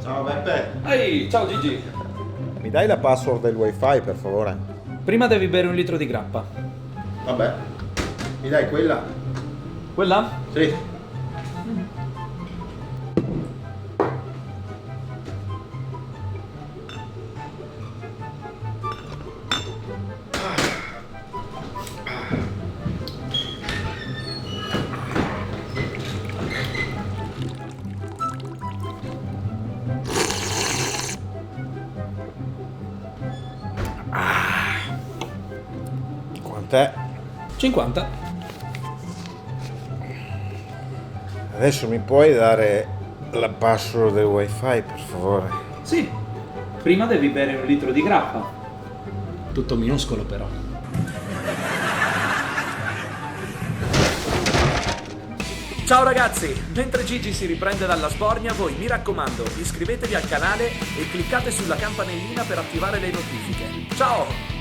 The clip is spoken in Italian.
Ciao Beppe. Ehi, ciao Gigi. Mi dai la password del wifi per favore? Prima devi bere un litro di grappa. Vabbè. Mi dai quella? Quella? Sì. Quant'è? 50. Adesso mi puoi dare la password del wifi per favore? Sì. Prima devi bere un litro di grappa. Tutto minuscolo però. Ciao ragazzi, mentre Gigi si riprende dalla sbornia, voi mi raccomando, iscrivetevi al canale e cliccate sulla campanellina per attivare le notifiche. Ciao!